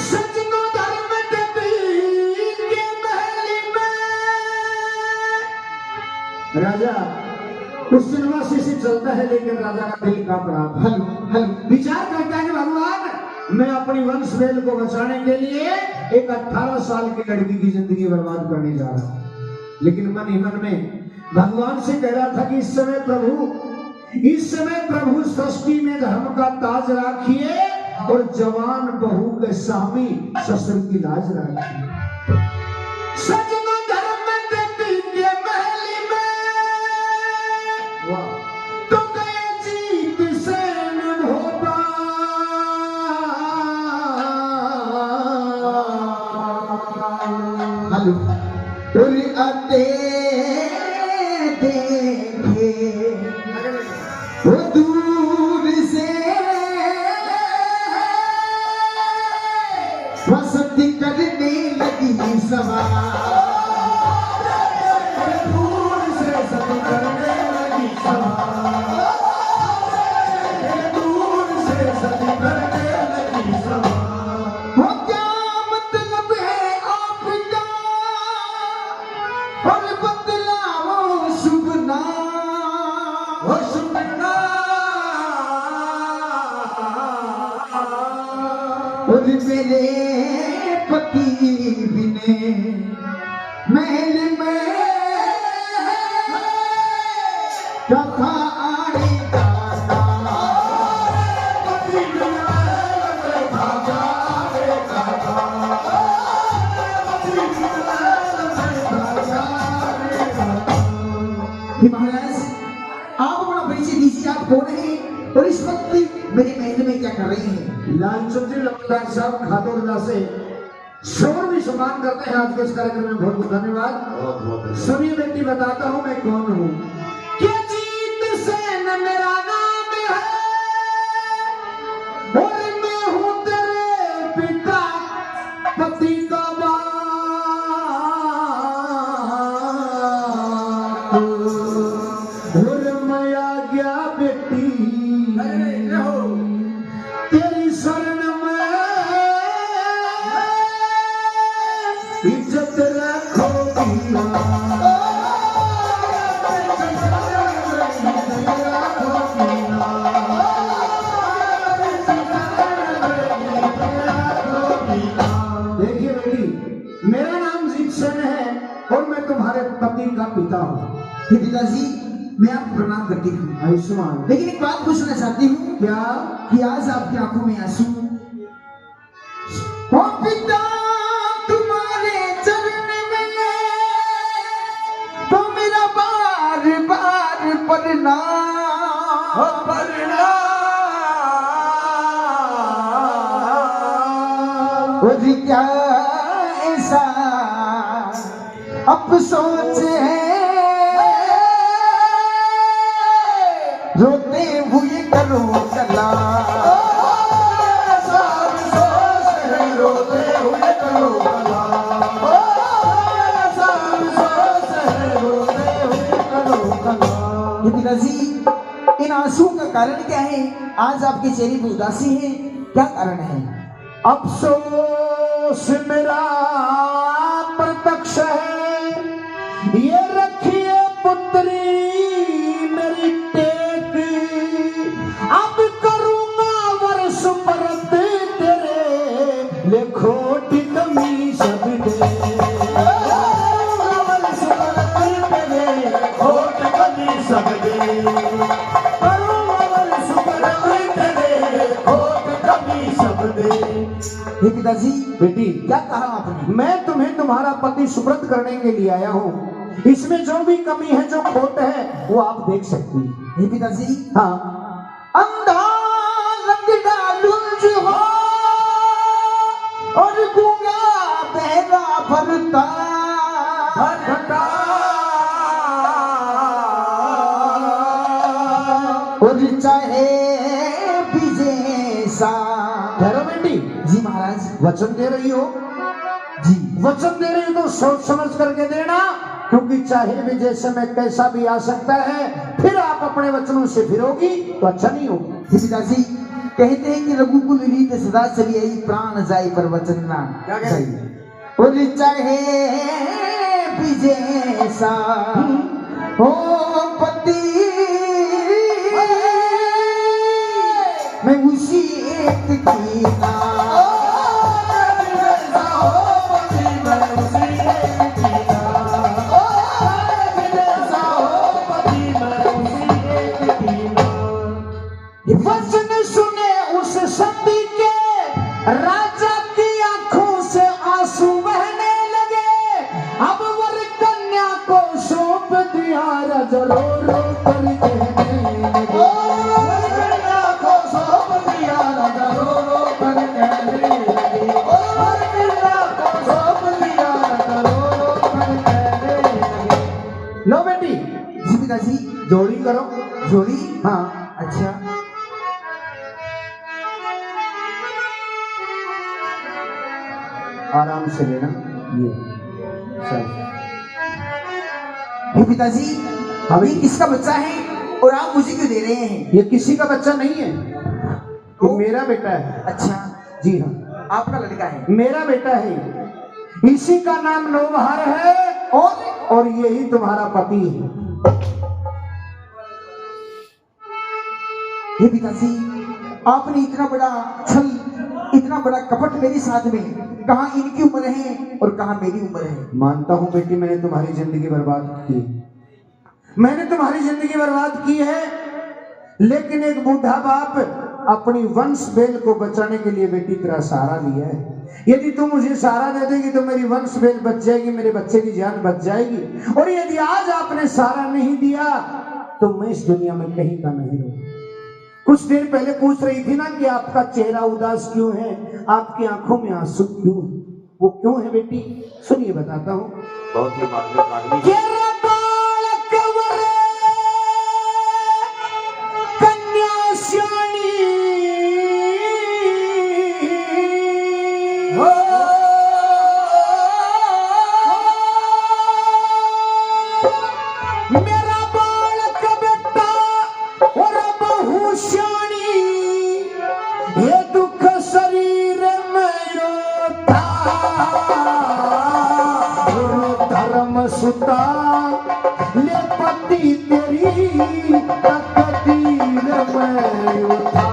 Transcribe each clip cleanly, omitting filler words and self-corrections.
सजनो धर्म के पीर के महल में राजा उस जनवासी से चलता है, लेकिन राजा का दिल कांप रहा था। विचार करता है भगवान, मैं अपनी वंश वेल को बचाने के लिए एक 18 साल की लड़की की जिंदगी बर्बाद करने जा रहा हूं। लेकिन मन ही मन में भगवान से कह रहा था कि इस समय प्रभु सृष्टि में धर्म का ताज राखिए और जवान बहू के सामी ससुर की लाज राखिए। सजनो धर्म के पीर के महल में तो गए जीत सेन भोपाल। आते देखे वो दूर से वसती करने लगी सवार। दूर से सती करने लगी सवार, दूर से सती करने लगी सवार। वो क्या मतलब है आपका और बतलाओ शुभ नाम। वो सुनना और मेरे पति बिने महल में कथा आने का महाराज आप बड़ा परिचय दीजिए, आप कौन है और इस वक्त मेरे महल में क्या कर रही हैं? लालचंद जी लंबरदार साहब खादोरदा से शोर भी सम्मान करते हैं आज के इस कार्यक्रम में। बहुत बहुत धन्यवाद। सुनिए बेटी, बताता हूँ मैं कौन हूँ। क्या जीत सेन मेरा नाम है और मैं हूँ तेरे पिता पति का बाप और मैं आ गया बेटी तेरी शरण में, इज्जत रखोगी देखिए बेटी, मेरा नाम जीत सेन है और मैं तुम्हारे पति का पिता हूँ। पिताजी मैं आपको प्रणाम करती हूँ, आयुष्मान। लेकिन एक बात पूछना चाहती हूँ क्या कि आज आपकी आंखों में आंसू। ओ पिता तुम्हारे चरण में तो मेरा बार बार प्रणाम। और क्या ऐसा अफसोस है रोते हुए करो कला। रोते हुए करो भला, रोते हुए करो भला। पिताजी इन आंसू का कारण क्या है? आज आपके चेहरे पर उदासी है, क्या कारण है? अफसोस मेरा प्रत्यक्ष है, ये रखिए पुत्री मेरी टेक, अब करूंगा वर्ष परत तेरे ले खोटी कमी सब दे। वर्ष परत तेरे खोट कमी सब दे, करूंगा वर्ष परत तेरे खोट कमी सब दे। हे पिताजी बेटी, क्या कहा आपने? मैं तुम्हें तुम्हारा पति सुब्रत करने के लिए आया हूँ। इसमें जो भी कमी है, जो खोट है, वो आप देख सकती हैं। हे पिताजी हाँ, अंधा लंगड़ा लुंज हो और गूंगा बहरा भरता और चाहे विजय सा। ठहरो बेटी, जी महाराज। वचन दे रही हो जी वचन दे रही हो तो सोच समझ करके देना, क्योंकि चाहे भी जैसे में कैसा भी आ सकता है, फिर आप अपने वचनों से फिरोगी तो अच्छा नहीं होगा। पिताजी कहते हैं कि रघुकुल रीत सदा चली आई, प्राण जाई पर वचन ना क्या कहते हैं? बोले चाहे विजय सा हो पति, मैं उसी एक की ना वचन सुने उस सती के राजा की आंखों से आंसू बहने लगे। अब वर कन्या को सौंप दिया, राजा रो रो कर कहने लगे। वर कन्या को सौंप दिया, राजा रो रो कर कहने लगे। वर कन्या को सौंप दिया, राजा रो रो कर कहने लगे। लो बेटी जी पिताजी, जोड़ी करो। जोड़ी, हाँ अच्छा आराम से लेना ये चल। हे पिताजी, अभी किसका बच्चा है और आप मुझे क्यों दे रहे हैं? ये किसी का बच्चा नहीं है, ये मेरा बेटा है। अच्छा, जी हाँ, आपका लड़का है। मेरा बेटा है। इसी का नाम नौबहार है और यही तुम्हारा पति है। हे पिताजी, आपने इतना बड़ा छल, इतना बड़ा कपट मेरे साथ में, कहाँ इनकी उम्र है और कहाँ मेरी उम्र है। मानता हूं बेटी, मैंने तुम्हारी जिंदगी बर्बाद की, मैंने तुम्हारी जिंदगी बर्बाद की है, लेकिन एक बूढ़ा बाप अपनी वंश बेल को बचाने के लिए बेटी तेरा सहारा लिया है। यदि तुम मुझे सहारा दे देगी तो मेरी वंश बेल बच जाएगी, मेरे बच्चे की जान बच जाएगी। और यदि आज आपने सहारा नहीं दिया तो मैं इस दुनिया में कहीं का नहीं रहूं। कुछ देर पहले पूछ रही थी ना कि आपका चेहरा उदास क्यों है, आपकी आंखों में आंसू क्यों, वो क्यों है बेटी? सुनिए बताता हूँ। बहुत ही मार्मिक आदमी है। कन्याश्याणी हो मेरा बालक बेटा और बहु श्याणी, ये दुख शरीर में योद्धा, धर्म सुता ले पति तेरी तकदीर में उठा।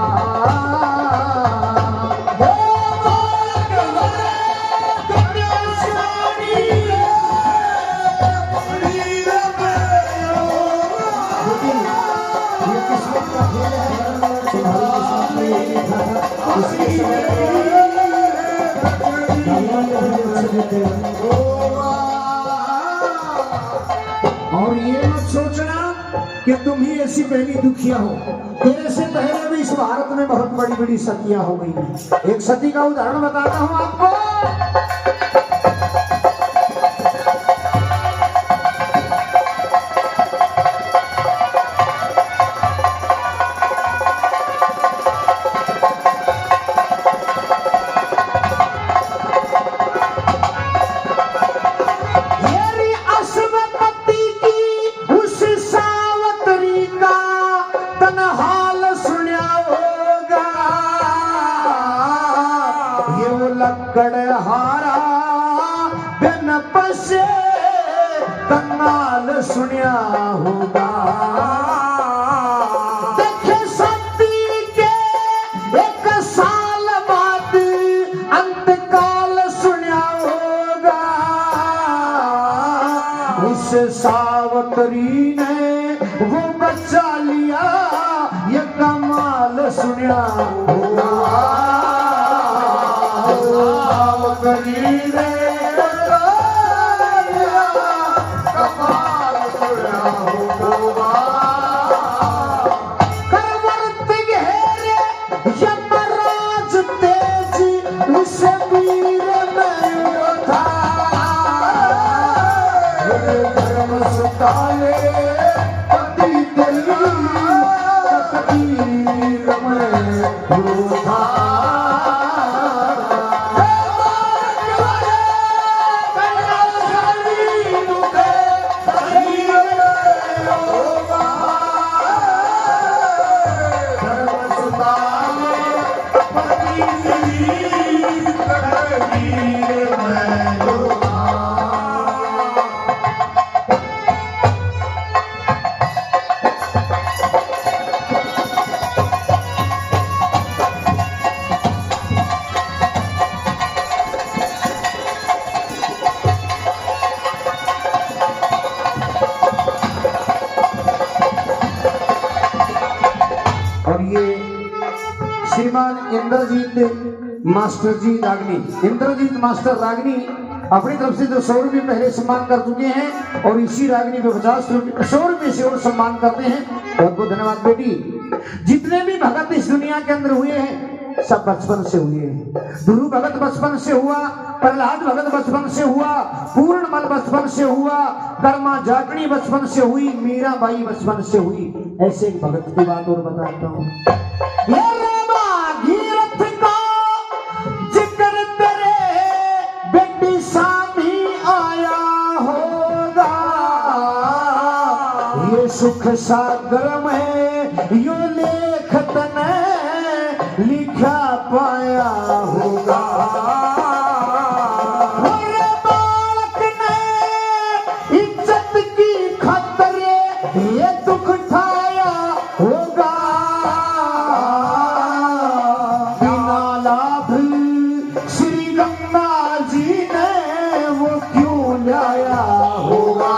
और ये मत सोचना कि तुम ही ऐसी पहली दुखिया हो, तेरे से पहले भी इस भारत में बहुत बड़ी बड़ी सतियां हो गई हैं। एक सती का उदाहरण बताता हूं आपको। लक्कड़हारा बिन पसे कन्नाल सुनिया होगा। देखे सती के एक साल बाद अंतकाल सुनिया होगा। उस सावतरी ने वो बचा लिया, ये कमाल सुनिया होगा। पति तेरी तकदीर में योद्धा। इंद्रजीत मास्टर जी रागनी, इंद्रजीत मास्टर रागनी अपनी तरफ से जो 100 रुपये पहले सम्मान कर चुके हैं और इसी रागनी पे 50 रुपये 100 रुपये से और सम्मान करते हैं। बहुत बहुत धन्यवाद बेटी। जितने भी भगत इस दुनिया के अंदर हुए हैं सब बचपन से हुए हैं। ध्रुव भगत बचपन से हुआ, प्रहलाद भगत बचपन से हुआ, पूर्णमल बचपन से हुआ, कर्मा जागणी बचपन से हुई, मीराबाई बचपन से हुई। ऐसे एक भगत की बात और बताता हूँ। जिक्र तेरे बेटी सामी आया होगा, ये सुख सागर में यो लेखत ने लिखा पाया होगा। मेरे बालक ने इज्जत की खातिर ये दुख उठाया होगा। बिना लाभ श्री गंगा जी ने वो क्यों लाया होगा।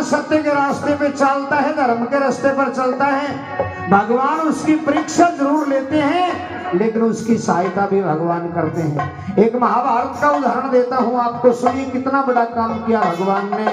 सत्य के रास्ते पे चलता है, धर्म के रास्ते पर चलता है, भगवान उसकी परीक्षा जरूर लेते हैं लेकिन उसकी सहायता भी भगवान करते हैं। एक महाभारत का उदाहरण देता हूं आपको, सुनिए कितना बड़ा काम किया भगवान ने।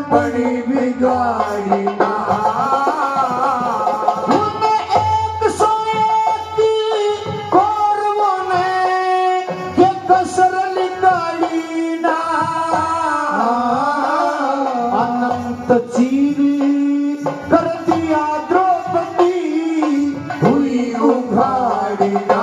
बड़ी बिगाड़ी ना एक सोए की कौरवों ने ये कसर निकाली ना। अनंत चीरी कर दिया द्रौपदी हुई उघाड़ी ना।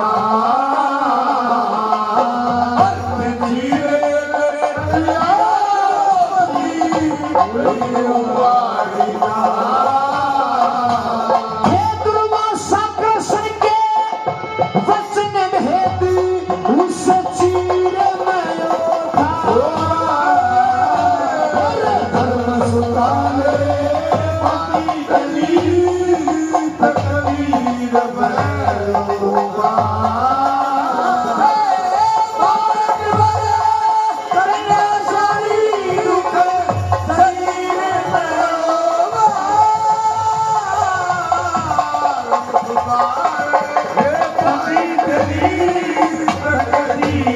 Hey,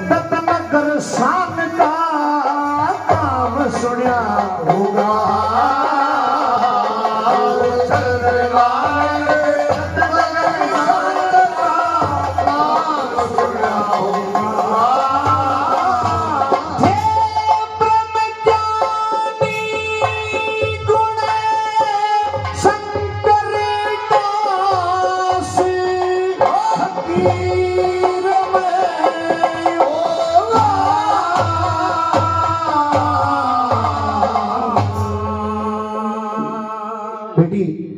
दत्त नगर शान का काम सुनिया होगा। बेटी